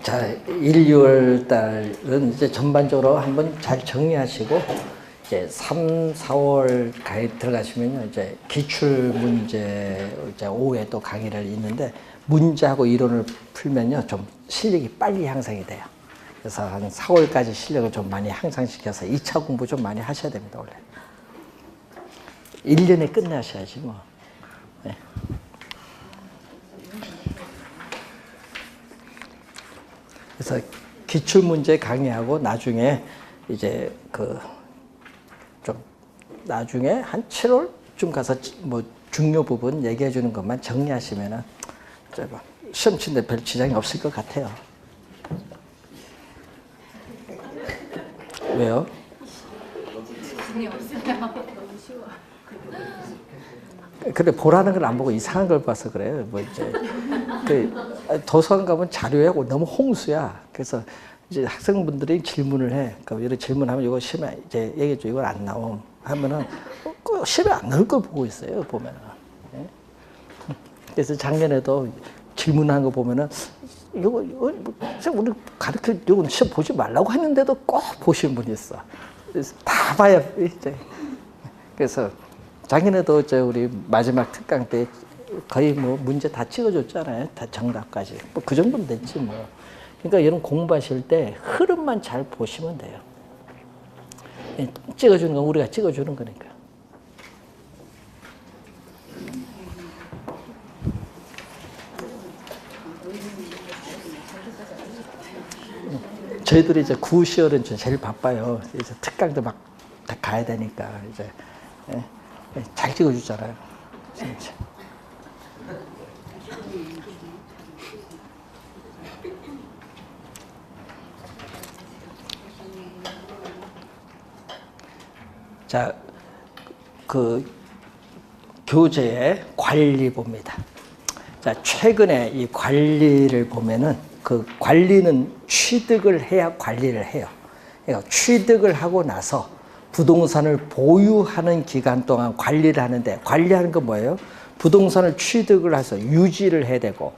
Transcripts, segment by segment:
자, 1, 2월 달은 이제 전반적으로 한번 잘 정리하시고, 이제 3, 4월 가입 들어가시면요, 이제 기출 문제, 이제 오후에 또 강의를 있는데, 문제하고 이론을 풀면요, 좀 실력이 빨리 향상이 돼요. 그래서 한 4월까지 실력을 좀 많이 향상시켜서 2차 공부 좀 많이 하셔야 됩니다, 원래. 1년에 끝내셔야지, 뭐. 네. 그래서 기출문제 강의하고 나중에 이제 좀 나중에 한 7월쯤 가서 뭐 중요 부분 얘기해 주는 것만 정리하시면은 시험 치는데 별 지장이 없을 것 같아요. 왜요? 지장이 없어요. 너무 쉬워. 근데 보라는 걸 안 보고 이상한 걸 봐서 그래요. 뭐 이제 도서관 가면 자료에 너무 홍수야. 그래서 이제 학생분들이 질문을 해. 그러니까 이런 질문하면 이거 시험에 이제 얘기해줘. 이걸 안 나옴 하면은 시험에 안 나올 걸 보고 있어요. 보면은. 그래서 작년에도 질문한 거 보면은 이거 우리 가르쳐 이거 시험 보지 말라고 했는데도 꼭 보시는 분이 있어. 그래서 다 봐야 이제. 그래서 작년에도 우리 마지막 특강 때 거의 뭐 문제 다 찍어줬잖아요. 다 정답까지. 뭐 그 정도면 됐지 뭐. 그러니까 이런 공부하실 때 흐름만 잘 보시면 돼요. 찍어주는 건 우리가 찍어주는 거니까. 저희들이 이제 9, 10월은 제일 바빠요. 이제 특강도 막 다 가야 되니까 이제. 잘 찍어주잖아요. 진짜. 자, 교재의 관리봅니다. 자, 최근에 이 관리를 보면은 관리는 취득을 해야 관리를 해요. 그러니까 취득을 하고 나서 부동산을 보유하는 기간 동안 관리를 하는데, 관리하는 건 뭐예요? 부동산을 취득을 해서 유지를 해야 되고,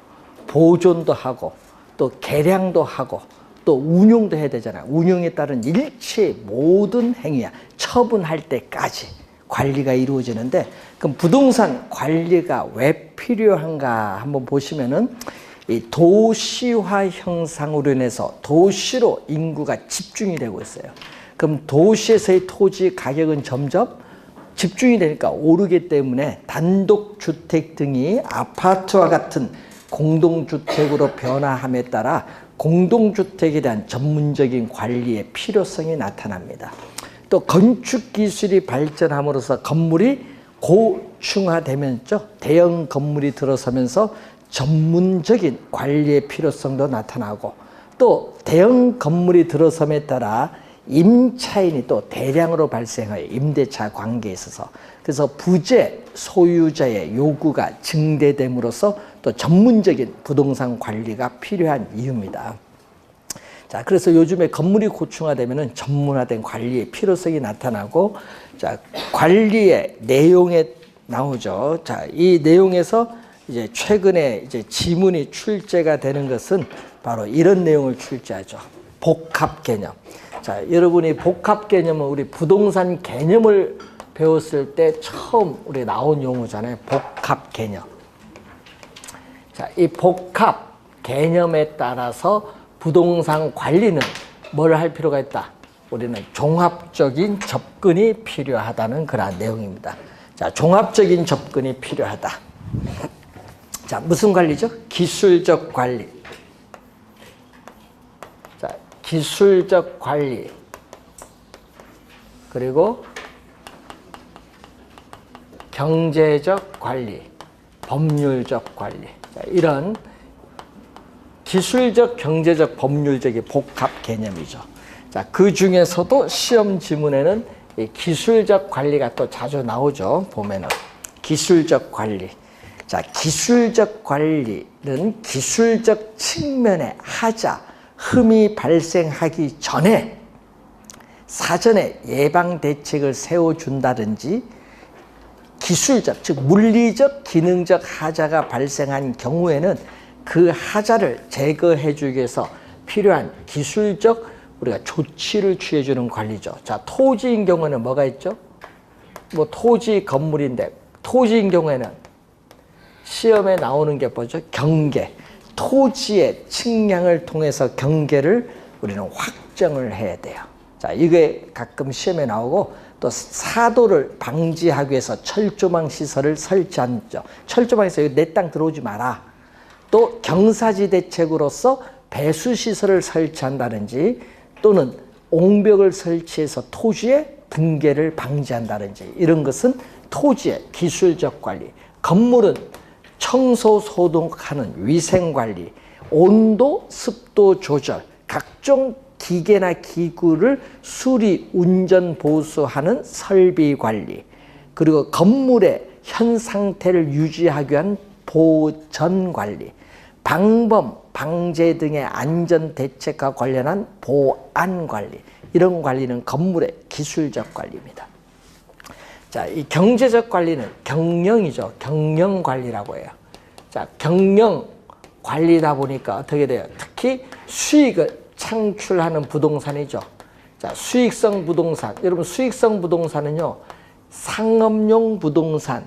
보존도 하고, 또 개량도 하고, 또 운용도 해야 되잖아요. 운용에 따른 일체 모든 행위야. 처분할 때까지 관리가 이루어지는데, 그럼 부동산 관리가 왜 필요한가 한번 보시면은, 이 도시화 형상으로 인해서 도시로 인구가 집중이 되고 있어요. 그럼 도시에서의 토지 가격은 점점 집중이 되니까 오르기 때문에 단독주택 등이 아파트와 같은 공동주택으로 변화함에 따라 공동주택에 대한 전문적인 관리의 필요성이 나타납니다. 또 건축기술이 발전함으로써 건물이 고층화되면서 대형 건물이 들어서면서 전문적인 관리의 필요성도 나타나고, 또 대형 건물이 들어섬에 따라 임차인이 또 대량으로 발생해요. 임대차 관계에 있어서. 그래서 부재 소유자의 요구가 증대됨으로써 또 전문적인 부동산 관리가 필요한 이유입니다. 자, 그래서 요즘에 건물이 고층화되면은 전문화된 관리의 필요성이 나타나고, 자, 관리의 내용에 나오죠. 자, 이 내용에서 이제 최근에 이제 지문이 출제가 되는 것은 바로 이런 내용을 출제하죠. 복합 개념. 자, 여러분이 복합 개념은 우리 부동산 개념을 배웠을 때 처음 우리 나온 용어잖아요. 복합 개념. 자, 이 복합 개념에 따라서 부동산 관리는 뭘 할 필요가 있다? 우리는 종합적인 접근이 필요하다는 그런 내용입니다. 자, 종합적인 접근이 필요하다. 자, 무슨 관리죠? 기술적 관리. 자, 기술적 관리, 그리고 경제적 관리, 법률적 관리. 자, 이런 기술적, 경제적, 법률적인 복합 개념이죠. 자, 그 중에서도 시험 지문에는 이 기술적 관리가 또 자주 나오죠. 보면은 기술적 관리. 자, 기술적 관리는 기술적 측면에 하자 흠이 발생하기 전에 사전에 예방 대책을 세워준다든지, 기술적, 즉 물리적, 기능적 하자가 발생한 경우에는 그 하자를 제거해 주기 위해서 필요한 기술적 우리가 조치를 취해주는 관리죠. 자, 토지인 경우에는 뭐가 있죠? 뭐 토지 건물인데 토지인 경우에는 시험에 나오는 게 뭐죠? 경계. 토지의 측량을 통해서 경계를 우리는 확정을 해야 돼요. 자, 이게 가끔 시험에 나오고 또 사도를 방지하기 위해서 철조망 시설을 설치한죠. 철조망에서 내 땅 들어오지 마라. 또 경사지 대책으로서 배수 시설을 설치한다든지 또는 옹벽을 설치해서 토지의 붕괴를 방지한다든지 이런 것은 토지의 기술적 관리. 건물은 청소 소독하는 위생 관리, 온도 습도 조절, 각종 기계나 기구를 수리, 운전, 보수하는 설비 관리, 그리고 건물의 현 상태를 유지하기 위한 보전 관리, 방범, 방제 등의 안전 대책과 관련한 보안 관리, 이런 관리는 건물의 기술적 관리입니다. 자, 이 경제적 관리는 경영이죠. 경영 관리라고 해요. 자, 경영 관리다 보니까 어떻게 돼요? 특히 수익을 창출하는 부동산이죠. 자, 수익성 부동산. 여러분, 수익성 부동산은요, 상업용 부동산,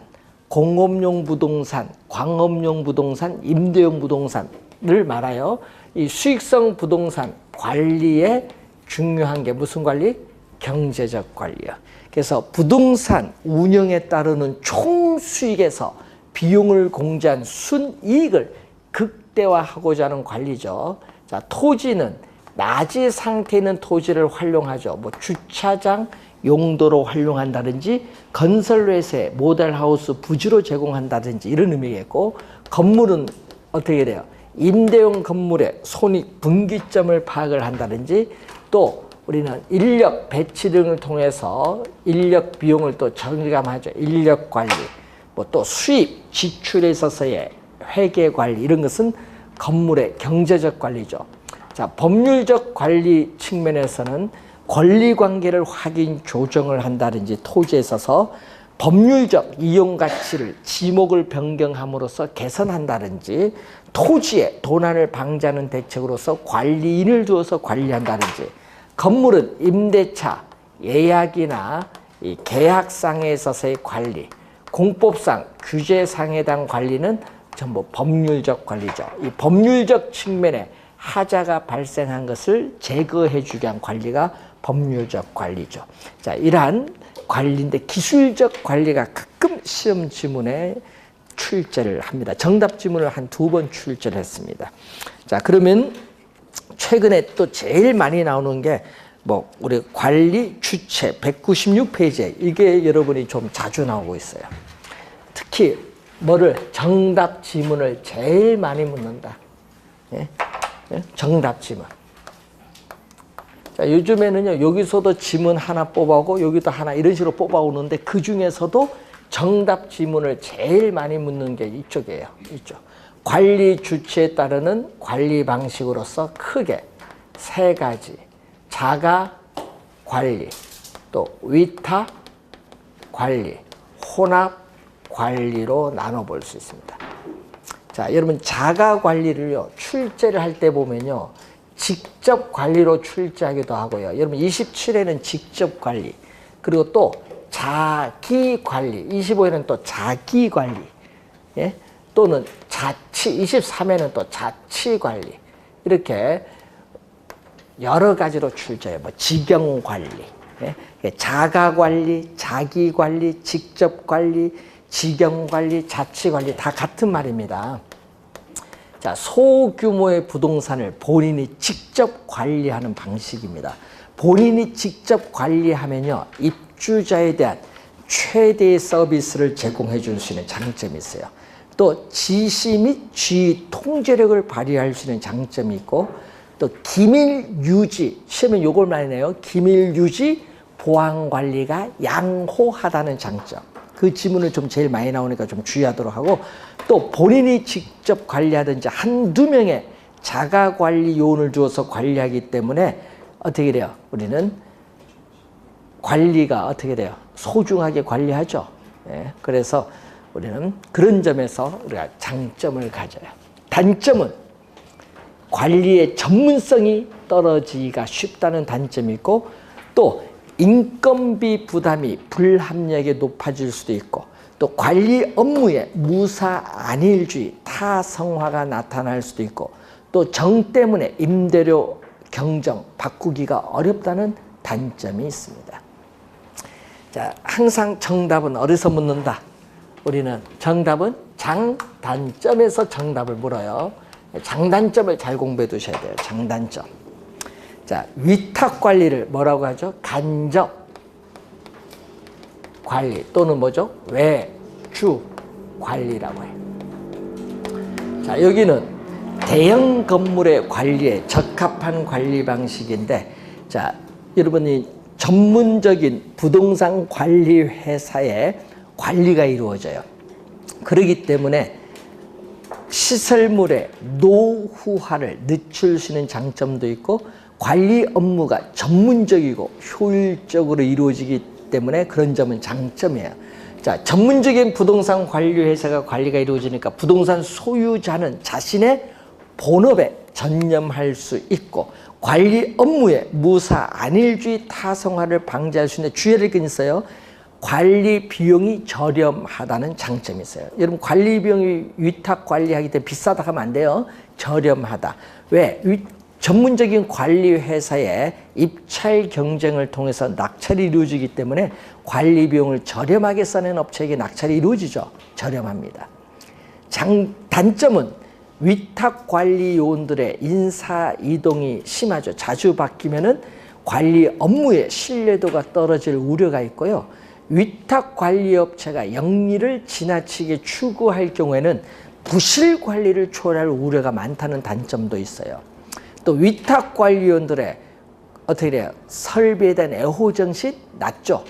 공업용 부동산, 광업용 부동산, 임대용 부동산을 말하여 이 수익성 부동산 관리에 중요한 게 무슨 관리? 경제적 관리요. 그래서 부동산 운영에 따르는 총 수익에서 비용을 공제한 순이익을 극대화하고자 하는 관리죠. 자, 토지는 낮이 상태 있는 토지를 활용하죠. 뭐 주차장 용도로 활용한다든지 건설회사에 모델하우스 부지로 제공한다든지 이런 의미겠고, 건물은 어떻게 돼요? 임대용 건물의 손익 분기점을 파악을 한다든지 또 우리는 인력 배치 등을 통해서 인력 비용을 또 절감하죠. 인력 관리, 뭐 또 수입 지출에 있어서의 회계 관리, 이런 것은 건물의 경제적 관리죠. 자, 법률적 관리 측면에서는 권리 관계를 확인 조정을 한다든지 토지에 있어서 법률적 이용 가치를 지목을 변경함으로써 개선한다든지 토지의 도난을 방지하는 대책으로서 관리인을 두어서 관리한다든지, 건물은 임대차, 예약이나 이 계약상에 있어서의 관리, 공법상, 규제상에 대한 관리는 전부 법률적 관리죠. 이 법률적 측면에 하자가 발생한 것을 제거해 주기 위한 관리가 법률적 관리죠. 자, 이러한 관리인데 기술적 관리가 가끔 시험 지문에 출제를 합니다. 정답 지문을 한 2번 출제를 했습니다. 자, 그러면 최근에 또 제일 많이 나오는 게 뭐 우리 관리 주체 196페이지에 이게 여러분이 좀 자주 나오고 있어요. 특히 뭐를 정답 지문을 제일 많이 묻는다. 예? 예? 정답 지문. 자, 요즘에는요, 여기서도 지문 하나 뽑아오고 여기도 하나 이런 식으로 뽑아오는데 그 중에서도 정답 지문을 제일 많이 묻는 게 이쪽이에요. 이쪽. 관리 주체에 따르는 관리 방식으로서 크게 3가지. 자가 관리, 또 위탁 관리, 혼합 관리로 나눠볼 수 있습니다. 자, 여러분 자가 관리를요, 출제를 할 때 보면요, 직접 관리로 출제하기도 하고요. 여러분 27회는 직접 관리, 그리고 또 자기 관리, 25회는 또 자기 관리, 예? 또는 자치, 23회는 또 자치 관리, 이렇게 여러 가지로 출제해요. 뭐 직영 관리, 예? 자가 관리, 자기 관리, 직접 관리, 직영 관리, 자치 관리 다 같은 말입니다. 자, 소규모의 부동산을 본인이 직접 관리하는 방식입니다. 본인이 직접 관리하면요, 입주자에 대한 최대의 서비스를 제공해 줄 수 있는 장점이 있어요. 또 지시 및 지휘 통제력을 발휘할 수 있는 장점이 있고, 또 기밀 유지, 시험에 요걸 많이 내요. 기밀 유지, 보안 관리가 양호하다는 장점. 그 지문을 좀 제일 많이 나오니까 좀 주의하도록 하고, 또 본인이 직접 관리하든지 한두 명의 자가 관리 요원을 두어서 관리하기 때문에 어떻게 돼요? 우리는 관리가 어떻게 돼요? 소중하게 관리하죠. 예, 그래서 우리는 그런 점에서 우리가 장점을 가져요. 단점은 관리의 전문성이 떨어지기가 쉽다는 단점이 있고, 또 인건비 부담이 불합리하게 높아질 수도 있고, 또 관리 업무에 무사 안일주의, 타성화가 나타날 수도 있고, 또 정 때문에 임대료 경정 바꾸기가 어렵다는 단점이 있습니다. 자, 항상 정답은 어디서 묻는다? 우리는 정답은 장단점에서 정답을 물어요. 장단점을 잘 공부해 두셔야 돼요. 장단점. 자, 위탁 관리를 뭐라고 하죠? 간접 관리 또는 뭐죠? 외주 관리라고 해요. 자, 여기는 대형 건물의 관리에 적합한 관리 방식인데, 자, 여러분이 전문적인 부동산 관리 회사의 관리가 이루어져요. 그렇기 때문에 시설물의 노후화를 늦출 수 있는 장점도 있고, 관리 업무가 전문적이고 효율적으로 이루어지기 때문에 그런 점은 장점이에요. 자, 전문적인 부동산 관리 회사가 관리가 이루어지니까 부동산 소유자는 자신의 본업에 전념할 수 있고, 관리 업무에 무사 안일주의 타성화를 방지할 수 있는 주의할 건 있어요. 관리 비용이 저렴하다는 장점이 있어요. 여러분, 관리 비용이 위탁 관리하기 때문에 비싸다 하면 안 돼요. 저렴하다. 왜? 전문적인 관리 회사의 입찰 경쟁을 통해서 낙찰이 이루어지기 때문에 관리 비용을 저렴하게 써낸 업체에게 낙찰이 이루어지죠. 저렴합니다. 단점은 위탁 관리 요원들의 인사 이동이 심하죠. 자주 바뀌면은 관리 업무의 신뢰도가 떨어질 우려가 있고요. 위탁 관리 업체가 영리를 지나치게 추구할 경우에는 부실 관리를 초래할 우려가 많다는 단점도 있어요. 또 위탁 관리원들의 어떻게 돼요? 설비에 대한 애호정신 낮죠.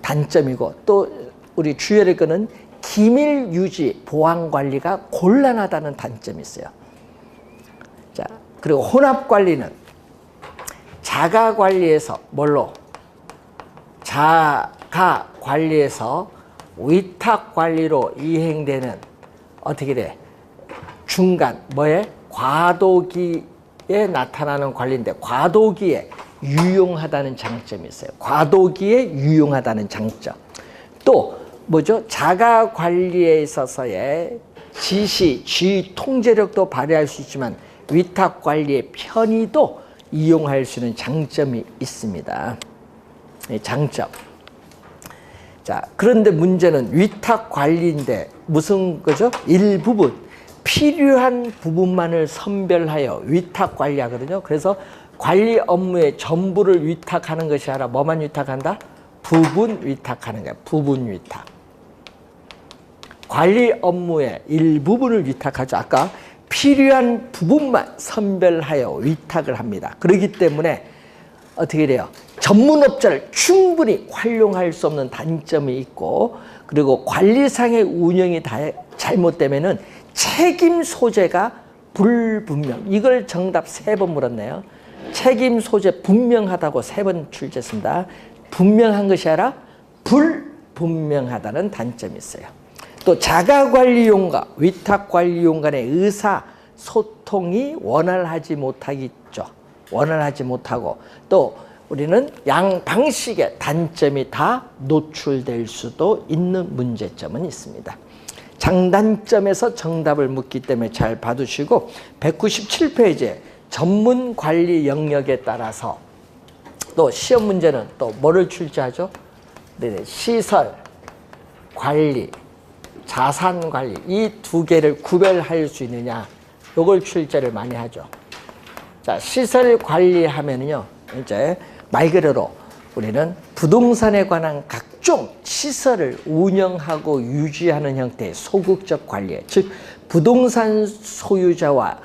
단점이고, 또 우리 주의해야 할 거는 기밀 유지, 보안 관리가 곤란하다는 단점이 있어요. 자, 그리고 혼합 관리는 자가 관리에서 뭘로? 자가 관리에서 위탁 관리로 이행되는 어떻게 돼? 중간 뭐에? 과도기에 나타나는 관리인데, 과도기에 유용하다는 장점이 있어요. 과도기에 유용하다는 장점. 또 뭐죠? 자가 관리에 있어서의 지시, 지휘, 통제력도 발휘할 수 있지만 위탁 관리의 편의도 이용할 수 있는 장점이 있습니다. 장점. 자, 그런데 문제는 위탁 관리인데 무슨 거죠? 일부분 필요한 부분만을 선별하여 위탁 관리하거든요. 그래서 관리 업무의 전부를 위탁하는 것이 아니라 뭐만 위탁한다? 부분 위탁하는 거야. 부분 위탁. 관리 업무의 일부분을 위탁하죠. 아까 필요한 부분만 선별하여 위탁을 합니다. 그렇기 때문에 어떻게 돼요? 전문업자를 충분히 활용할 수 없는 단점이 있고, 그리고 관리상의 운영이 잘못되면은 책임 소재가 불분명. 이걸 정답 3번 물었네요. 책임 소재 분명하다고 3번 출제했습니다. 분명한 것이 아니라 불분명하다는 단점이 있어요. 또 자가관리용과 위탁관리용 간의 의사소통이 원활하지 못하겠죠. 원활하지 못하고, 또 우리는 양 방식의 단점이 다 노출될 수도 있는 문제점은 있습니다. 장단점에서 정답을 묻기 때문에 잘 봐두시고, 197페이지에 전문관리 영역에 따라서 또 시험 문제는 또 뭐를 출제하죠? 네, 시설, 관리, 자산 관리, 이 두 개를 구별할 수 있느냐, 이걸 출제를 많이 하죠. 자, 시설 관리하면은요, 이제 말 그대로 우리는 부동산에 관한 각종 시설을 운영하고 유지하는 형태의 소극적 관리, 즉 부동산 소유자와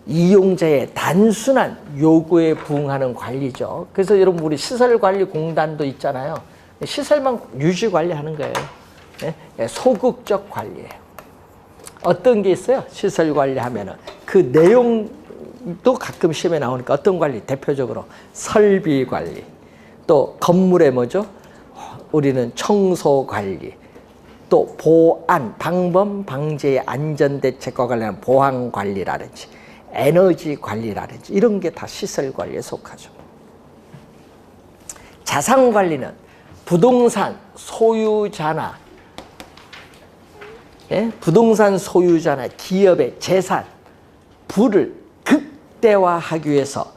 이용자의 단순한 요구에 부응하는 관리죠. 그래서 여러분, 우리 시설관리공단도 있잖아요. 시설만 유지 관리하는 거예요. 네? 소극적 관리예요. 어떤 게 있어요? 시설 관리하면은 그 내용도 가끔 시험에 나오니까 어떤 관리? 대표적으로 설비 관리, 또 건물에 뭐죠? 우리는 청소 관리, 또 보안, 방범 방지의 안전대책과 관련한 보안 관리라든지, 에너지 관리라든지 이런 게 다 시설 관리에 속하죠. 자산 관리는 부동산 소유자나 부동산 소유자나 기업의 재산, 부를 극대화하기 위해서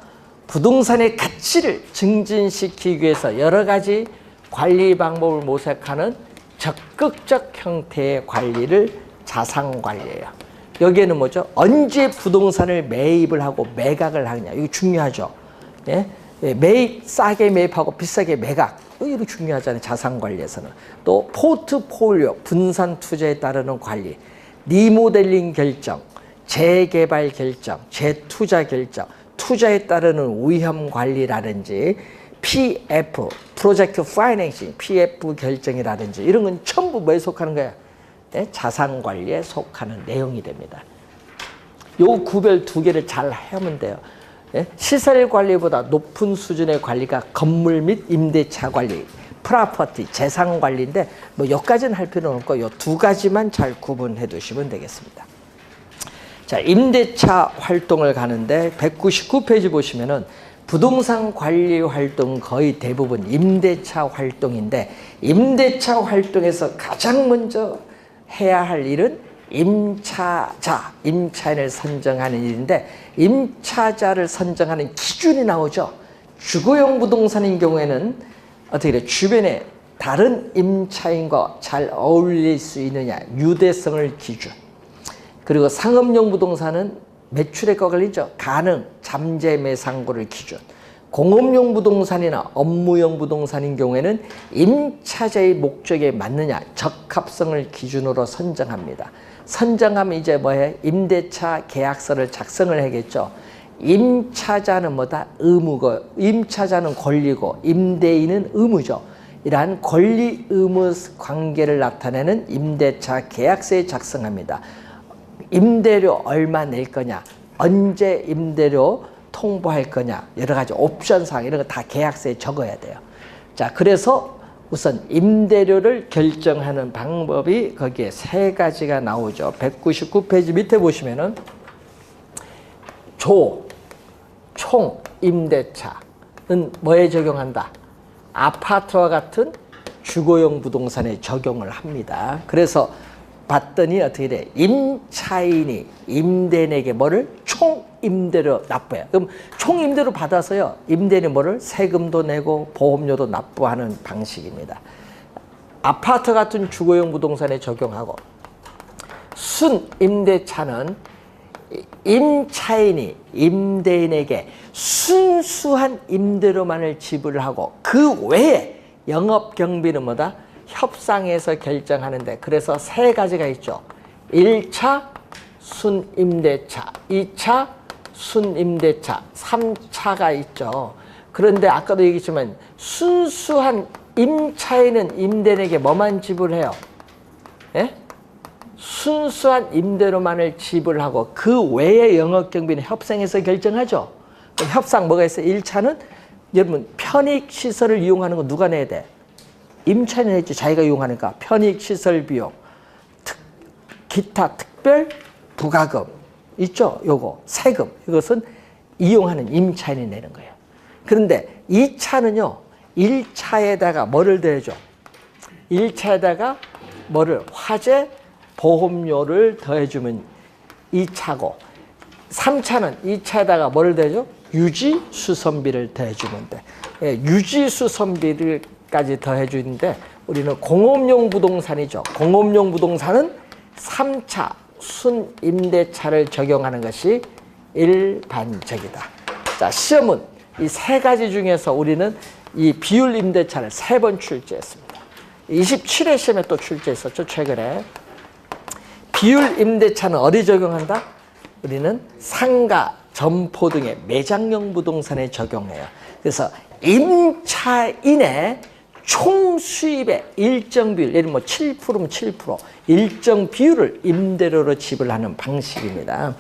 부동산의 가치를 증진시키기 위해서 여러 가지 관리 방법을 모색하는 적극적 형태의 관리를 자산관리예요. 여기에는 뭐죠? 언제 부동산을 매입을 하고 매각을 하느냐. 이거 중요하죠. 매입, 싸게 매입하고 비싸게 매각. 이거 중요하잖아요. 자산관리에서는. 또 포트폴리오, 분산 투자에 따르는 관리, 리모델링 결정, 재개발 결정, 재투자 결정, 투자에 따르는 위험 관리라든지 PF, 프로젝트 파이낸싱, PF 결정이라든지 이런 건 전부 뭐에 속하는 거예요? 자산 관리에 속하는 내용이 됩니다. 요 구별 두 개를 잘 하면 돼요. 시설 관리보다 높은 수준의 관리가 건물 및 임대차 관리, 프로퍼티, 재산 관리인데 뭐 여기까지는 할 필요는 없고 요 두 가지만 잘 구분해 두시면 되겠습니다. 자, 임대차 활동을 가는데 199페이지 보시면은 부동산 관리 활동 거의 대부분 임대차 활동인데 임대차 활동에서 가장 먼저 해야 할 일은 임차자, 임차인을 선정하는 일인데 임차자를 선정하는 기준이 나오죠. 주거용 부동산인 경우에는 어떻게 돼? 주변에 다른 임차인과 잘 어울릴 수 있느냐, 유대성을 기준. 그리고 상업용 부동산은 매출액과 걸리죠. 가능, 잠재 매상고를 기준. 공업용 부동산이나 업무용 부동산인 경우에는 임차자의 목적에 맞느냐, 적합성을 기준으로 선정합니다. 선정하면 이제 뭐해? 임대차 계약서를 작성을 하겠죠. 임차자는 뭐다? 의무고, 임차자는 권리고, 임대인은 의무죠. 이러한 권리 의무 관계를 나타내는 임대차 계약서에 작성합니다. 임대료 얼마 낼 거냐, 언제 임대료 통보할 거냐, 여러 가지 옵션사항 이런 거 다 계약서에 적어야 돼요. 자, 그래서 우선 임대료를 결정하는 방법이 거기에 세 가지가 나오죠. 199페이지 밑에 보시면은 총 임대차는 뭐에 적용한다? 아파트와 같은 주거용 부동산에 적용을 합니다. 그래서 봤더니 어떻게 돼? 임차인이 임대인에게 뭐를? 총임대료 납부해요. 그럼 총임대료 받아서요, 임대인이 뭐를? 세금도 내고 보험료도 납부하는 방식입니다. 아파트 같은 주거용 부동산에 적용하고, 순임대차는 임차인이 임대인에게 순수한 임대료만을 지불하고 그 외에 영업경비는 뭐다? 협상해서 결정하는데, 그래서 세 가지가 있죠. 1차 순임대차, 2차 순임대차, 3차가 있죠. 그런데 아까도 얘기했지만 순수한 임차인은 임대인에게 뭐만 지불해요? 순수한 임대료만을 지불하고 그 외의 영업경비는 협상해서 결정하죠. 그럼 협상 뭐가 있어요? 1차는 여러분 편익시설을 이용하는 거 누가 내야 돼? 임차인이 냈지. 자기가 이용하니까 편익시설 비용, 기타 특별 부가금 있죠. 요거 세금, 이것은 이용하는 임차인이 내는 거예요. 그런데 2차는요 1차에다가 뭐를 더해줘? 1차에다가 뭐를? 화재 보험료를 더해주면 2차고, 3차는 2차에다가 뭐를 더해줘? 유지 수선비를 더해주면 돼. 유지 수선비를 까지 더해주는데 우리는 공업용 부동산이죠. 공업용 부동산은 3차 순임대차를 적용하는 것이 일반적이다. 자, 시험은 이 세 가지 중에서 우리는 이 비율 임대차를 3번 출제했습니다. 27회 시험에 또 출제했었죠, 최근에. 비율 임대차는 어디 적용한다? 우리는 상가, 점포 등의 매장용 부동산에 적용해요. 그래서 임차인의 총 수입의 일정 비율, 예를 들면 뭐 7%면 7%, 일정 비율을 임대료로 지불하는 방식입니다.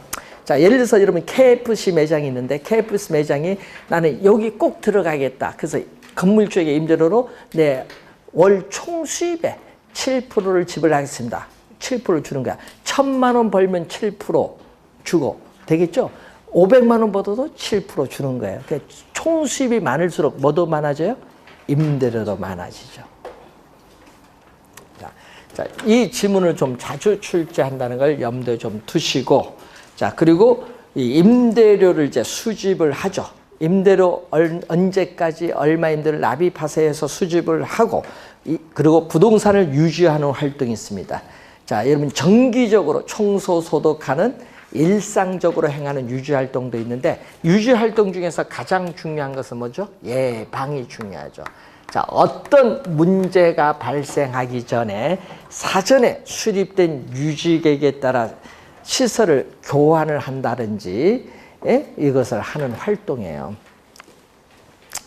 자, 예를 들어서 여러분 KFC 매장이 있는데 KFC 매장이 나는 여기 꼭 들어가겠다. 그래서 건물주에게 임대료로 내 월 총 수입의 7%를 지불하겠습니다. 7%를 주는 거야. 1,000만 원 벌면 7% 주고 되겠죠? 500만 원 벌어도 7% 주는 거예요. 그러니까 총 수입이 많을수록 뭐도 많아져요? 임대료도 많아지죠. 자, 이 지문을 좀 자주 출제한다는 걸 염두에 좀 두시고, 자, 그리고 이 임대료를 이제 수집을 하죠. 임대료 언제까지 얼마 임대료를 납입하세요 수집을 하고, 그리고 부동산을 유지하는 활동이 있습니다. 자, 여러분 정기적으로 청소 소독하는 일상적으로 행하는 유지활동도 있는데, 유지활동 중에서 가장 중요한 것은 뭐죠? 예방이 중요하죠. 자, 어떤 문제가 발생하기 전에 사전에 수립된 유지계획에 따라 시설을 교환을 한다든지, 이것을 하는 활동이에요.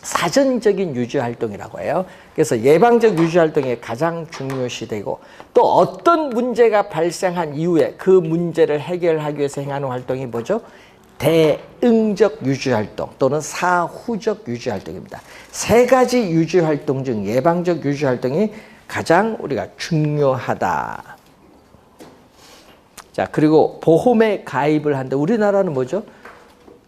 사전적인 유지활동이라고 해요. 그래서 예방적 유지활동이 가장 중요시되고, 또 어떤 문제가 발생한 이후에 그 문제를 해결하기 위해서 행하는 활동이 뭐죠? 대응적 유지활동 또는 사후적 유지활동입니다. 세 가지 유지활동 중 예방적 유지활동이 가장 우리가 중요하다. 자, 그리고 보험에 가입을 하는데 우리나라는 뭐죠?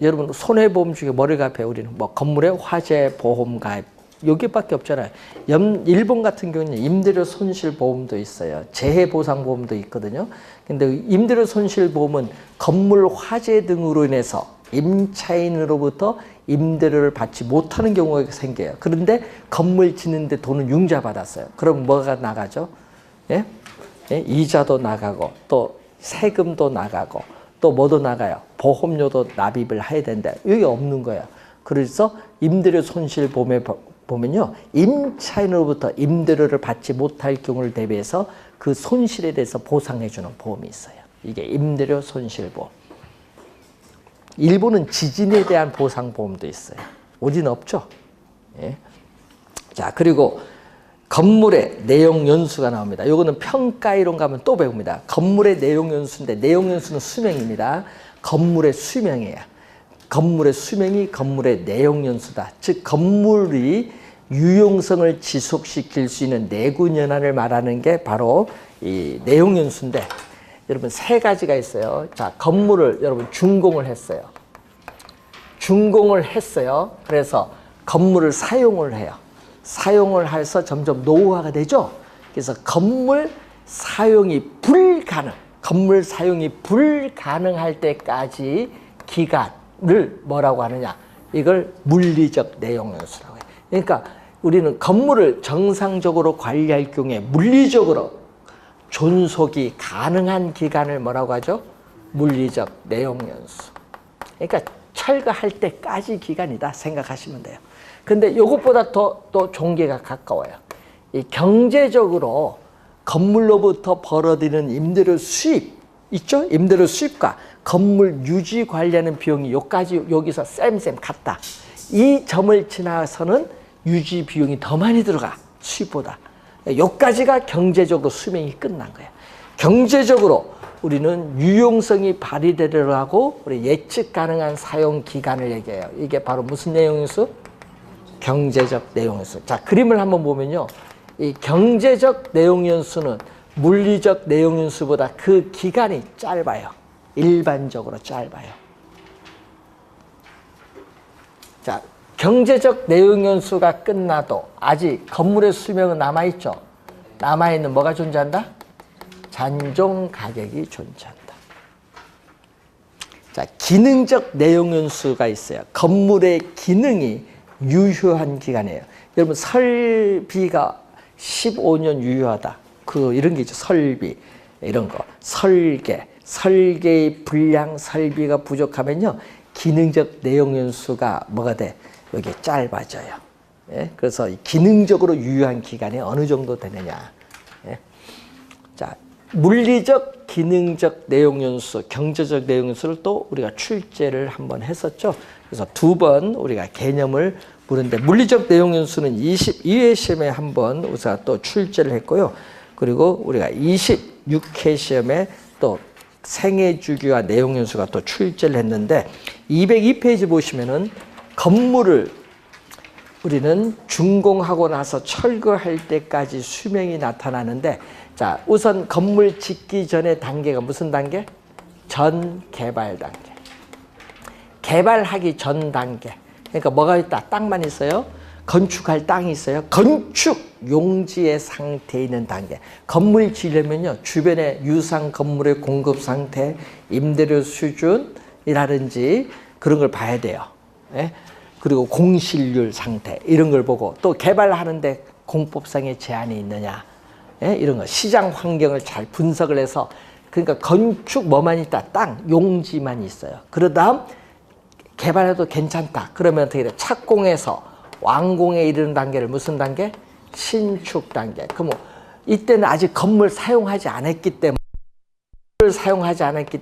여러분 손해보험 중에 뭐를 가입해요? 우리는 뭐 건물에 화재 보험 가입 여기밖에 없잖아요. 일본 같은 경우는 임대료 손실보험도 있어요. 재해보상보험도 있거든요. 근데 임대료 손실보험은 건물 화재 등으로 인해서 임차인으로부터 임대료를 받지 못하는 경우가 생겨요. 그런데 건물 짓는데 돈은 융자 받았어요. 그럼 뭐가 나가죠? 예? 예? 이자도 나가고 또 세금도 나가고 또 뭐도 나가요? 보험료도 납입을 해야 되는데 여기 없는 거예요. 그래서 임대료 손실보험에 보면요, 임차인으로부터 임대료를 받지 못할 경우를 대비해서 그 손실에 대해서 보상해주는 보험이 있어요. 이게 임대료 손실보험. 일본은 지진에 대한 보상보험도 있어요. 우리는 없죠. 예. 자, 그리고 건물의 내용 연수가 나옵니다. 요거는 평가이론 가면 또 배웁니다. 건물의 내용 연수인데 내용 연수는 수명입니다. 건물의 수명이에요. 건물의 수명이 건물의 내용 연수다. 즉 건물이 유용성을 지속시킬 수 있는 내구 연한을 말하는 게 바로 이 내용 연수인데, 여러분 세 가지가 있어요. 자, 건물을 여러분 준공을 했어요. 준공을 했어요. 그래서 건물을 사용을 해요. 사용을 해서 점점 노후화가 되죠. 그래서 건물 사용이 불가능할 때까지 기간을 뭐라고 하느냐? 이걸 물리적 내용 연수라고 해요. 그러니까 우리는 건물을 정상적으로 관리할 경우에 물리적으로 존속이 가능한 기간을 뭐라고 하죠? 물리적 내용 연수. 그러니까 철거할 때까지 기간이다 생각하시면 돼요. 근데 이것보다 또 종계가 가까워요. 이 경제적으로 건물로부터 벌어들이는 임대료 수입 있죠? 임대료 수입과 건물 유지 관리하는 비용이 여기서 쌤 같다. 이 점을 지나서는 유지 비용이 더 많이 들어가, 수입보다. 여기까지가 경제적으로 수명이 끝난 거예요. 경제적으로 우리는 유용성이 발휘되려고 우리 예측 가능한 사용 기간을 얘기해요. 이게 바로 무슨 내용연수? 경제적 내용연수. 자, 그림을 한번 보면요. 이 경제적 내용연수는 물리적 내용연수보다 그 기간이 짧아요. 일반적으로 짧아요. 자, 경제적 내용연수가 끝나도 아직 건물의 수명은 남아있죠. 남아있는 뭐가 존재한다? 잔존 가격이 존재한다. 자, 기능적 내용연수가 있어요. 건물의 기능이 유효한 기간이에요. 여러분 설비가 15년 유효하다. 이런 게 있죠. 설비 이런 거. 설계의 불량, 설비가 부족하면요. 기능적 내용연수가 뭐가 돼? 여기 짧아져요. 예? 그래서 기능적으로 유효한 기간이 어느 정도 되느냐. 예? 자, 물리적, 기능적 내용연수, 경제적 내용연수를 또 우리가 출제를 한번 했었죠. 그래서 2번 우리가 개념을 묻는데, 물리적 내용연수는 22회 시험에 한번 우리가 또 출제를 했고요. 그리고 우리가 26회 시험에 또 생애주기와 내용연수가 또 출제를 했는데, 202페이지 보시면은 건물을 우리는 준공하고 나서 철거할 때까지 수명이 나타나는데, 자, 우선 건물 짓기 전의 단계가 무슨 단계? 전 개발 단계. 개발하기 전 단계. 그러니까 뭐가 있다? 땅만 있어요. 건축할 땅이 있어요. 건축 용지의 상태에 있는 단계. 건물 지으려면요, 주변에 유상 건물의 공급 상태, 임대료 수준이라든지 그런 걸 봐야 돼요. 예? 그리고 공실률 상태 이런 걸 보고, 또 개발하는데 공법상의 제한이 있느냐, 예? 이런 거 시장 환경을 잘 분석을 해서, 그러니까 건축 뭐만 있다? 땅 용지만 있어요. 그러다음 개발해도 괜찮다. 그러면 어떻게 돼? 착공해서 완공에 이르는 단계를 무슨 단계? 신축 단계. 그럼 이때는 아직 건물 사용하지 않았기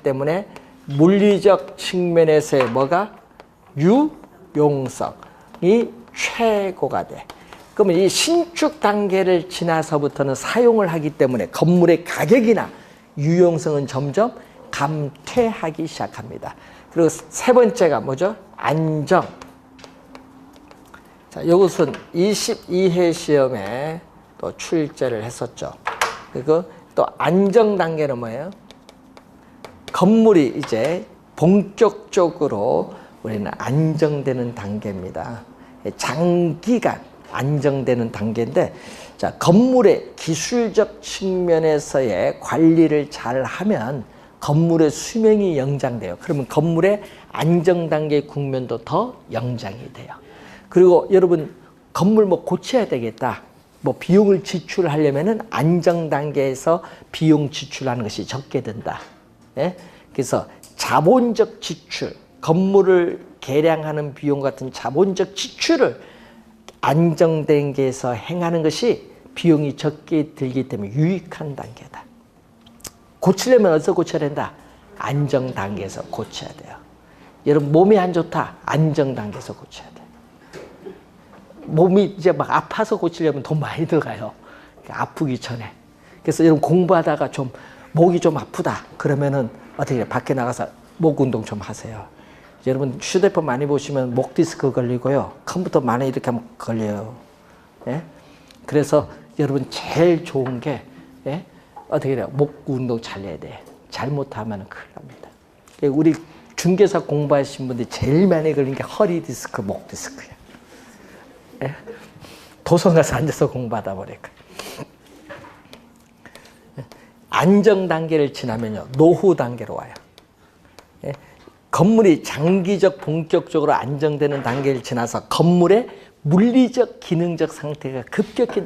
때문에 물리적 측면에서의 뭐가? 유용성이 최고가 돼. 그러면 이 신축 단계를 지나서부터는 사용을 하기 때문에 건물의 가격이나 유용성은 점점 감퇴하기 시작합니다. 그리고 세 번째가 뭐죠? 안정. 자, 이것은 22회 시험에 또 출제를 했었죠. 그리고 또 안정 단계는 뭐예요? 건물이 이제 본격적으로 우리는 안정되는 단계입니다. 장기간 안정되는 단계인데, 자, 건물의 기술적 측면에서의 관리를 잘 하면 건물의 수명이 연장돼요. 그러면 건물의 안정 단계 국면도 더 연장이 돼요. 그리고 여러분, 건물 뭐 고쳐야 되겠다, 뭐 비용을 지출하려면은 안정 단계에서 비용 지출하는 것이 적게 든다. 예? 그래서 자본적 지출, 건물을 개량하는 비용 같은 자본적 지출을 안정 단계에서 행하는 것이 비용이 적게 들기 때문에 유익한 단계다. 고치려면 어디서 고쳐야 된다? 안정 단계에서 고쳐야 돼요. 여러분, 몸이 안 좋다, 안정 단계에서 고쳐야 돼. 몸이 이제 막 아파서 고치려면 돈 많이 들어가요. 아프기 전에. 그래서 여러분, 공부하다가 좀 목이 좀 아프다 그러면은 어떻게 해요? 밖에 나가서 목 운동 좀 하세요. 여러분, 휴대폰 많이 보시면 목 디스크 걸리고요, 컴퓨터 많이 이렇게 하면 걸려요. 예? 그래서 여러분, 제일 좋은 게, 예? 어떻게 돼요? 목 운동 잘 해야 돼. 잘못하면 큰일 납니다. 우리 중개사 공부하신 분들이 제일 많이 걸린 게 허리 디스크, 목 디스크예요. 예? 도서 가서 앉아서 공부하다 보니까. 안정 단계를 지나면요, 노후 단계로 와요. 예? 건물이 장기적 본격적으로 안정되는 단계를 지나서 건물의 물리적 기능적 상태가 급격히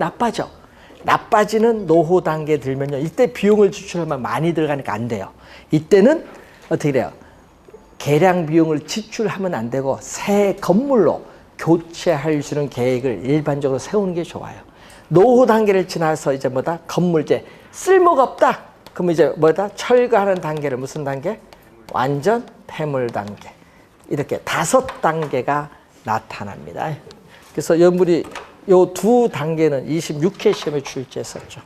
나빠지는 노후 단계에 들면요, 이때 비용을 지출하면 많이 들어가니까 안 돼요. 이때는 어떻게 돼요? 개량 비용을 지출하면 안 되고 새 건물로 교체할 수 있는 계획을 일반적으로 세우는 게 좋아요. 노후 단계를 지나서 이제 뭐다? 건물 이제 쓸모가 없다. 그럼 이제 뭐다? 철거하는 단계를 무슨 단계? 완전 폐물 단계. 이렇게 5단계가 나타납니다. 그래서 여러분이 요 두 단계는 26회 시험에 출제했었죠.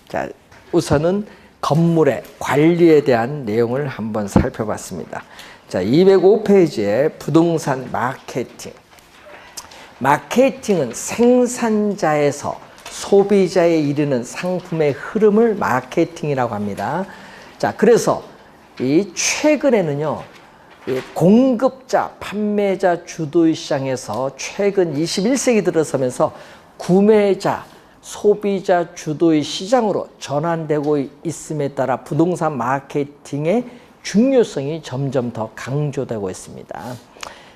자, 우선은 건물의 관리에 대한 내용을 한번 살펴봤습니다. 자, 205페이지에 부동산 마케팅. 마케팅은 생산자에서 소비자에 이르는 상품의 흐름을 마케팅이라고 합니다. 자, 그래서 이 최근에는요, 이 공급자, 판매자 주도의 시장에서 최근 21세기 들어서면서 구매자, 소비자 주도의 시장으로 전환되고 있음에 따라 부동산 마케팅의 중요성이 점점 더 강조되고 있습니다.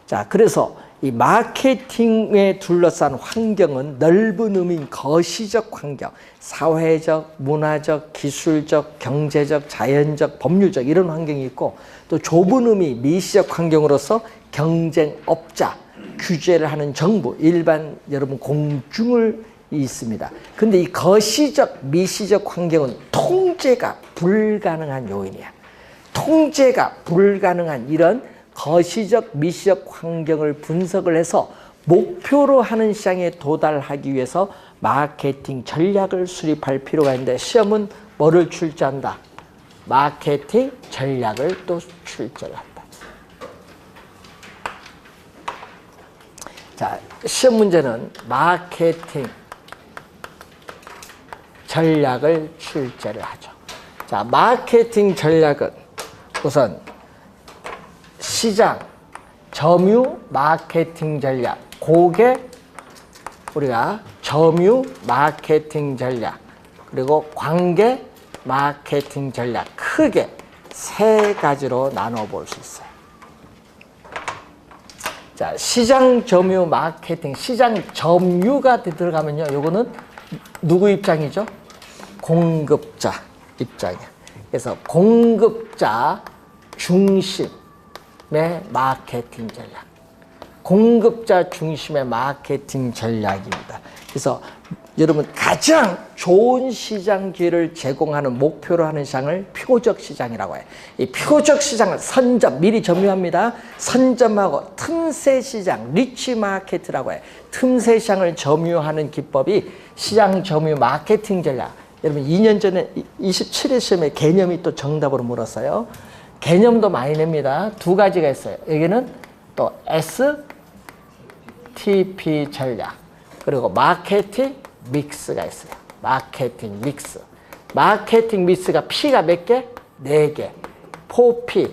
자, 그래서 이 마케팅에 둘러싼 환경은 넓은 의미인 거시적 환경, 사회적, 문화적, 기술적, 경제적, 자연적, 법률적 이런 환경이 있고, 또 좁은 의미 미시적 환경으로서 경쟁업자, 규제를 하는 정부, 일반 여러분 공중을 있습니다. 근데 이 거시적, 미시적 환경은 통제가 불가능한 요인이야. 통제가 불가능한 이런 거시적, 미시적 환경을 분석을 해서 목표로 하는 시장에 도달하기 위해서 마케팅 전략을 수립할 필요가 있는데, 시험은 뭐를 출제한다? 마케팅 전략을 또 출제를 한다. 자, 시험 문제는 마케팅 전략을 출제를 하죠. 자, 마케팅 전략은 우선 시장, 점유, 마케팅 전략, 고객, 우리가 점유, 마케팅 전략, 그리고 관계, 마케팅 전략, 크게 세 가지로 나눠 볼 수 있어요. 자, 시장, 점유, 마케팅, 시장 점유가 들어가면요, 요거는 누구 입장이죠? 공급자 입장이야. 그래서 공급자 중심의 마케팅 전략. 공급자 중심의 마케팅 전략입니다. 그래서 여러분 가장 좋은 시장 기회를 제공하는 목표로 하는 시장을 표적 시장이라고 해요. 이 표적 시장을 선점, 미리 점유합니다. 선점하고 틈새 시장, 리치 마케트라고 해요. 틈새 시장을 점유하는 기법이 시장 점유 마케팅 전략. 여러분 2년 전에 27회 시험에 개념이 또 정답으로 물었어요. 개념도 많이 냅니다. 두 가지가 있어요. 여기는 또 STP 전략, 그리고 마케팅 믹스가 있어요. 마케팅 믹스. 마케팅 믹스가 P가 몇 개? 4개. 4P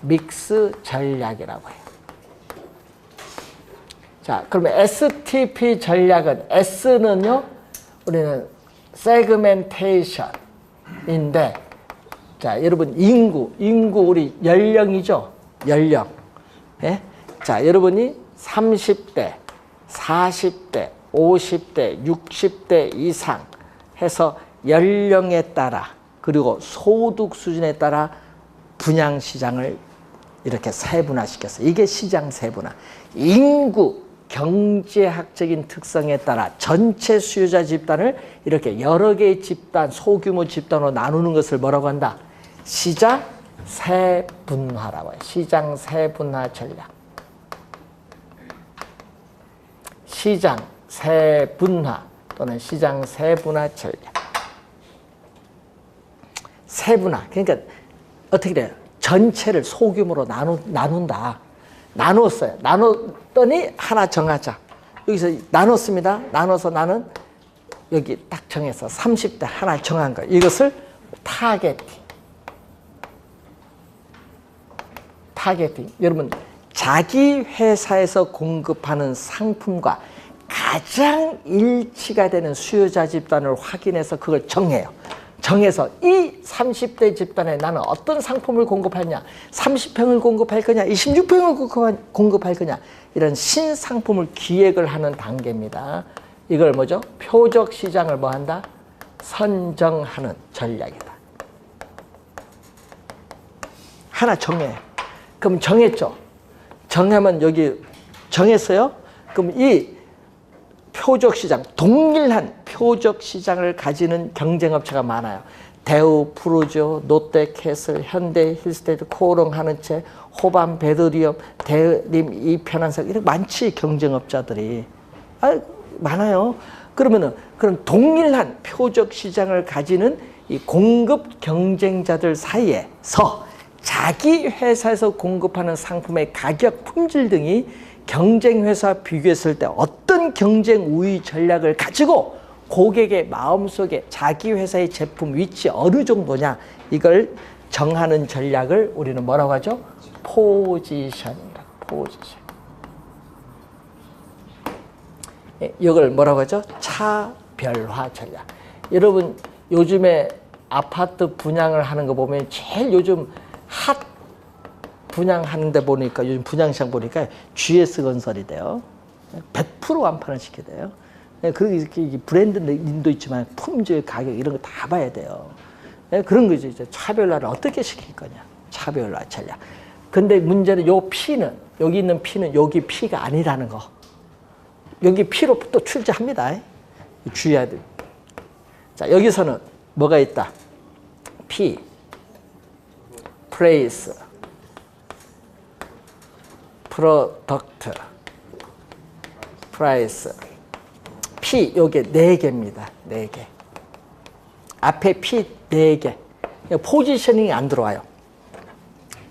믹스 전략이라고 해요. 자, 그러면 STP 전략은 S는요, 우리는 세그멘테이션인데, 자, 여러분 인구 우리 연령이죠? 연령. 예? 자, 여러분이 30대, 40대, 50대, 60대 이상 해서 연령에 따라 그리고 소득 수준에 따라 분양시장을 이렇게 세분화시켰어요. 이게 시장 세분화. 인구, 경제학적인 특성에 따라 전체 수요자 집단을 이렇게 여러 개의 집단, 소규모 집단으로 나누는 것을 뭐라고 한다? 시장 세분화라고 해요. 시장 세분화 전략. 시장 세분화 또는 시장 세분화 전략. 세분화. 그러니까 어떻게 돼요? 전체를 소규모로 나눈다. 나눴어요. 나눴더니 하나 정하자. 여기서 나눴습니다. 나눠서 나는 여기 딱 정해서 30대 하나 정한 거예요. 이것을 타겟팅. 타겟팅. 여러분, 자기 회사에서 공급하는 상품과 가장 일치가 되는 수요자 집단을 확인해서 그걸 정해요. 정해서 이 30대 집단에 나는 어떤 상품을 공급하냐, 30평을 공급할 거냐, 26평을 공급할 거냐, 이런 신상품을 기획을 하는 단계입니다. 이걸 뭐죠? 표적 시장을 뭐 한다? 선정하는 전략이다. 하나 정해. 그럼 정했죠? 정하면 여기 정했어요? 그럼 이 표적 시장, 동일한 표적 시장을 가지는 경쟁업체가 많아요. 대우, 프루조, 롯데캐슬, 현대, 힐스테이트, 코오롱, 하는채, 호반, 베드리엄, 대림, 이편한석, 이렇게 많지, 경쟁업자들이. 많아요. 그러면은 그런 동일한 표적 시장을 가지는 이 공급 경쟁자들 사이에서 자기 회사에서 공급하는 상품의 가격, 품질 등이 경쟁 회사 비교했을 때 어떤 경쟁 우위 전략을 가지고 고객의 마음속에 자기 회사의 제품 위치 어느 정도냐, 이걸 정하는 전략을 우리는 뭐라고 하죠? 포지션이라고. 포지션. 이걸 뭐라고 하죠? 차별화 전략. 여러분 요즘에 아파트 분양을 하는 거 보면 제일 요즘 핫 분양하는 데 보니까, 요즘 분양시장 보니까 GS건설이래요. 100% 완판을 시켜야 돼요. 그리고 이렇게 브랜드도 있지만 품질, 가격 이런 거 다 봐야 돼요. 그런 거죠. 이제 차별화를 어떻게 시킬 거냐. 차별화 전략. 근데 문제는 요 P는, 여기 있는 P는 여기 P가 아니라는 거. 여기 P로 또 출제합니다. 주의해야 돼요. 자, 여기서는 뭐가 있다? P, Place, 프로덕트, 프라이스. P 요게 4개입니다. 4개. 앞에 P 4개. 포지셔닝이 안 들어와요.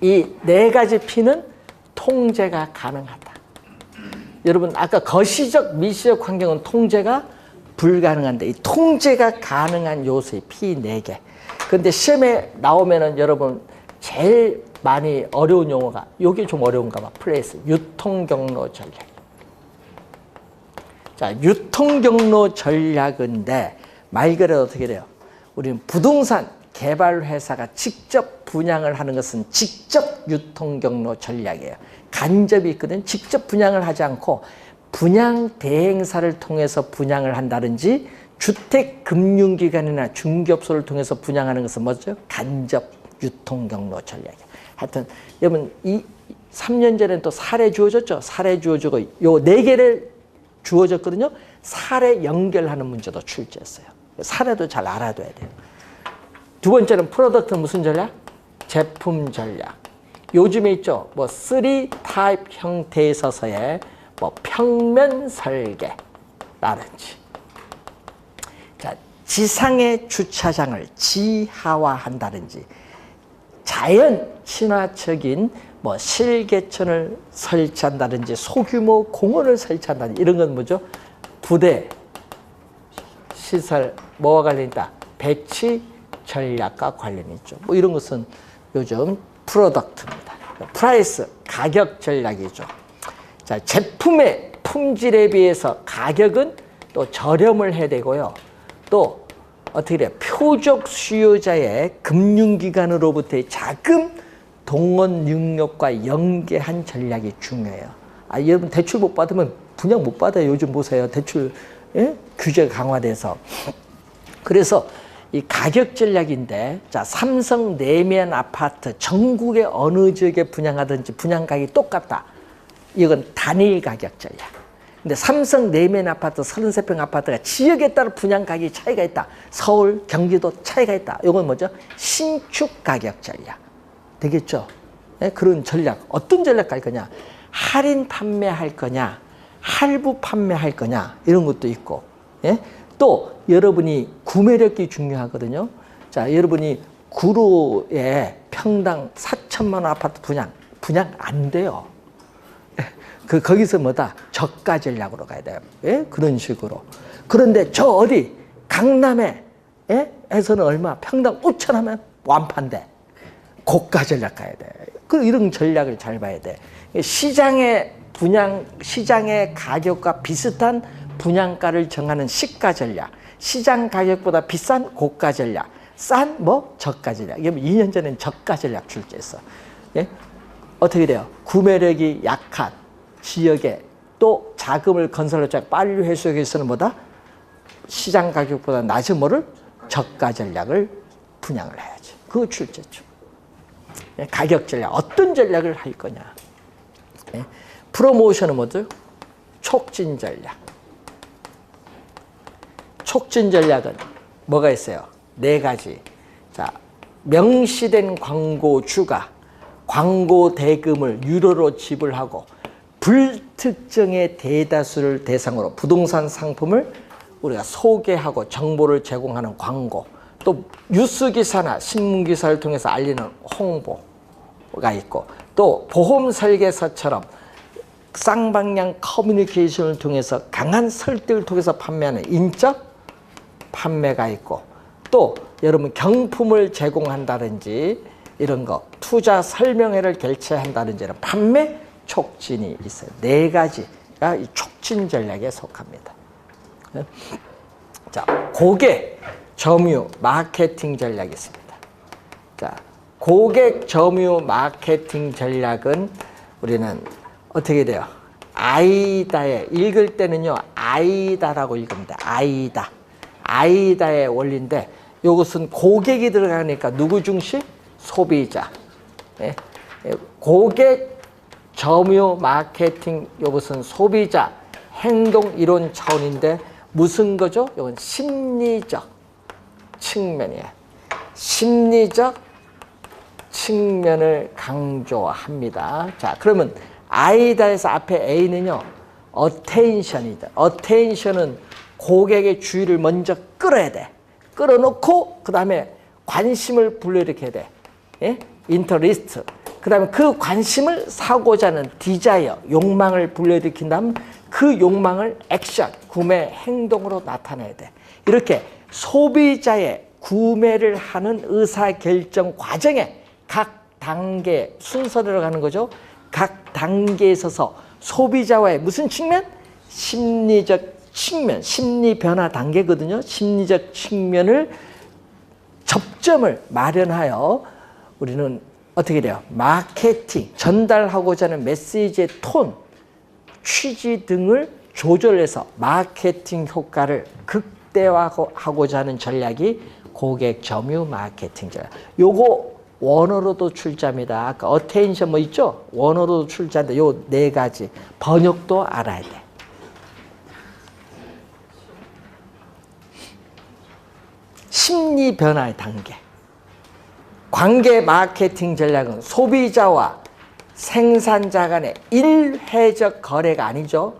이 4가지 P는 통제가 가능하다. 여러분 아까 거시적, 미시적 환경은 통제가 불가능한데 이 통제가 가능한 요소의 P 4개. 근데 시험에 나오면은 여러분 제일 많이 어려운 용어가, 요게 좀 어려운가 봐. 플레이스, 유통경로 전략. 자, 유통경로 전략인데 말 그대로 어떻게 돼요? 우리는 부동산 개발 회사가 직접 분양을 하는 것은 직접 유통경로 전략이에요. 간접이 있거든. 직접 분양을 하지 않고 분양 대행사를 통해서 분양을 한다든지 주택금융기관이나 중개업소를 통해서 분양하는 것은 뭐죠? 간접 유통경로 전략이에요. 하여튼 여러분 이 3년 전에 또 사례 주어졌죠. 사례 주어지고 요 4개를 주어졌거든요. 사례 연결하는 문제도 출제했어요. 사례도 잘 알아둬야 돼요. 두 번째는 프로덕트 무슨 전략? 제품 전략. 요즘에 있죠. 뭐 3타입 형태에 있어서의 뭐 평면 설계라든지, 자, 지상의 주차장을 지하화한다든지, 자연 친화적인 뭐 실개천을 설치한다든지, 소규모 공원을 설치한다든지, 이런 건 뭐죠? 부대, 시설, 뭐와 관련이 있다? 배치 전략과 관련이 있죠. 뭐 이런 것은 요즘 프로덕트입니다. 프라이스, 가격 전략이죠. 자, 제품의 품질에 비해서 가격은 또 저렴을 해야 되고요. 또 어떻게 돼요? 표적 수요자의 금융기관으로부터의 자금 동원 능력과 연계한 전략이 중요해요. 아, 여러분 대출 못 받으면 분양 못 받아요. 요즘 보세요. 대출 규제가 강화돼서. 그래서 이 가격 전략인데, 자, 삼성 내면 아파트 전국의 어느 지역에 분양하든지 분양 가격이 똑같다. 이건 단일 가격 전략. 근데 삼성 내면 아파트 33평 아파트가 지역에 따라 분양 가격이 차이가 있다. 서울, 경기도 차이가 있다. 이건 뭐죠? 신축 가격 전략. 되겠죠? 네? 그런 전략. 어떤 전략 할 거냐? 할인 판매할 거냐? 할부 판매할 거냐? 이런 것도 있고. 예? 또 여러분이 구매력이 중요하거든요. 자, 여러분이 구로에 평당 4천만 원 아파트 분양 안 돼요. 거기서 뭐다? 저가 전략으로 가야 돼요. 예? 그런 식으로. 그런데 저 어디 강남에 에서는 얼마? 평당 5천 하면 완판돼. 고가 전략 가야 돼. 이런 전략을 잘 봐야 돼. 시장의 가격과 비슷한 분양가를 정하는 시가 전략, 시장 가격보다 비싼 고가 전략, 싼 저가 전략. 이게 2년 전엔 저가 전략 출제했어. 예? 어떻게 돼요? 구매력이 약한 지역에 또 자금을 건설업자가 빨리 회수하기 위해서는 뭐다? 시장 가격보다 낮은 뭐를? 저가 전략을 분양을 해야지. 그거 출제죠. 예? 가격 전략, 어떤 전략을 할 거냐. 예? 프로모션은 뭐죠? 촉진 전략. 촉진 전략은 뭐가 있어요? 4가지. 자, 명시된 광고주가 광고 대금을 유료로 지불하고 불특정의 대다수를 대상으로 부동산 상품을 우리가 소개하고 정보를 제공하는 광고, 또 뉴스기사나 신문기사를 통해서 알리는 홍보가 있고, 또 보험 설계사처럼 쌍방향 커뮤니케이션을 통해서 강한 설득을 통해서 판매하는 인적 판매가 있고, 또 여러분 경품을 제공한다든지 이런 거, 투자 설명회를 개최한다든지 이런 판매 촉진이 있어요. 4가지가 이 촉진 전략에 속합니다. 자, 고객 점유 마케팅 전략이 있습니다. 자, 고객 점유 마케팅 전략은 우리는 어떻게 돼요? 아이다에, 읽을 때는요, 아이다라고 읽습니다. 아이다의 원리인데, 이것은 고객이 들어가니까 누구 중심? 소비자. 예? 고객 점유 마케팅, 이것은 소비자 행동 이론 차원인데, 무슨 거죠? 이건 심리적 측면이에요. 심리적 측면을 강조합니다. 자, 그러면 아이다에서 앞에 A는요, attention이다. attention은 고객의 주의를 먼저 끌어야 돼. 끌어놓고 그 다음에 관심을 불러일으켜야 돼. 예? interest. 그 다음에 그 관심을 사고자 하는 desire, 욕망을 불러일으킨 다음 그 욕망을 액션, 구매 행동으로 나타내야 돼. 이렇게 소비자의 구매를 하는 의사결정 과정에 각 단계 순서대로 가는 거죠. 각 단계에 있어서 소비자와의 무슨 측면? 심리적 측면, 심리 변화 단계거든요. 심리적 측면을 접점을 마련하여 우리는 어떻게 돼요? 마케팅, 전달하고자 하는 메시지의 톤, 취지 등을 조절해서 마케팅 효과를 극대화하고자 하는 전략이 고객 점유 마케팅 전략. 요거 원어로도 출자입니다. 아까 어테인션 뭐 있죠? 원어로도 출자인데 요 네 가지 번역도 알아야 돼. 심리 변화의 단계. 관계 마케팅 전략은 소비자와 생산자 간의 일회적 거래가 아니죠.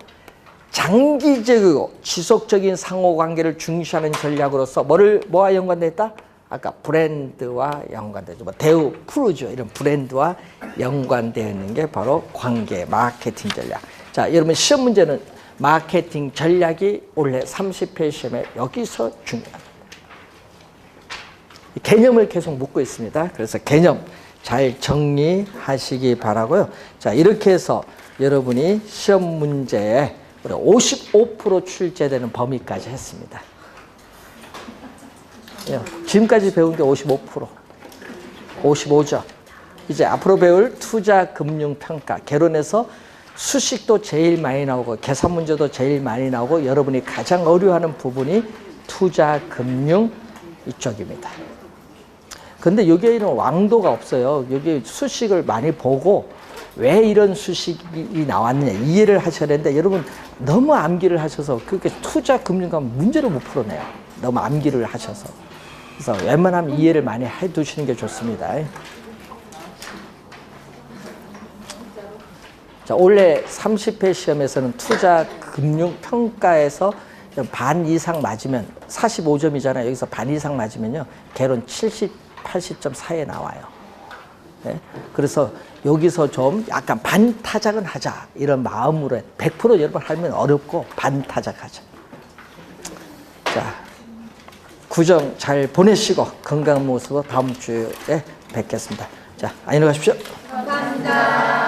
장기적이고 지속적인 상호관계를 중시하는 전략으로서 뭐와 연관되어 있다? 아까 브랜드와 연관되죠. 뭐 대우, 푸르죠. 이런 브랜드와 연관되어 있는 게 바로 관계 마케팅 전략. 자, 여러분 시험 문제는 마케팅 전략이 원래 30회 시험에 여기서 중요합니다. 개념을 계속 묻고 있습니다. 그래서 개념 잘 정리하시기 바라고요. 자, 이렇게 해서 여러분이 시험 문제에 55% 출제되는 범위까지 했습니다. 지금까지 배운 게 55%, 55죠. 이제 앞으로 배울 투자 금융 평가, 개론에서 수식도 제일 많이 나오고 계산 문제도 제일 많이 나오고 여러분이 가장 어려워하는 부분이 투자 금융 이쪽입니다. 근데 여기에는 왕도가 없어요. 여기 수식을 많이 보고 왜 이런 수식이 나왔느냐 이해를 하셔야 되는데 여러분 너무 암기를 하셔서 그렇게 투자 금융과 문제를 못 풀어내요. 너무 암기를 하셔서. 그래서 웬만하면 이해를 많이 해두시는 게 좋습니다. 자, 원래 30회 시험에서는 투자 금융 평가에서 반 이상 맞으면 45점이잖아요. 여기서 반 이상 맞으면요. 개론 80점 사이에 나와요. 네? 그래서 여기서 좀 약간 반타작은 하자 이런 마음으로 100% 여러분 하면 어렵고 반타작하자. 자, 구정 잘 보내시고 건강한 모습으로 다음 주에 뵙겠습니다. 자, 안녕히 가십시오. 감사합니다.